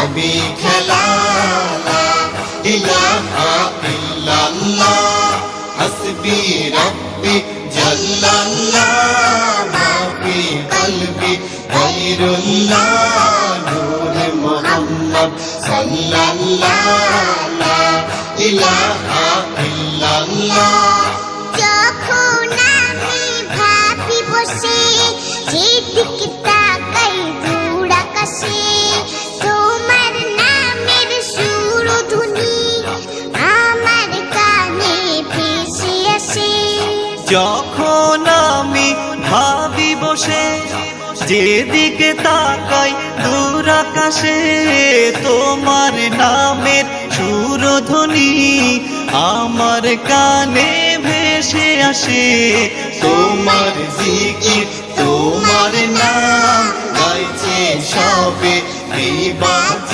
সবই খেলা লা ইলাহা ইল্লাল্লাহ হাসবি রব্বি জাল্লাল্লাহ মা ফি কলবি গায়রুল্লাহ নূর মুহাম্মদ সাল্লাল্লাহ লা ইলাহা ইল্লাল্লাহ যখন আমি ভাবি বসে যেদিকে তাকাই দূর আকাশে তোমার নামের সুরধ্বনি আমার কানে ভেসে আসে। যখন আমি ভাবি বসে যেদিকে তাকাই দূর আকাশে তোমার নামের সুরধ্বনি আমার কানে ভেসে আসে। তোমার জিকির তোমার নাম গাইছে সবে ইবাদত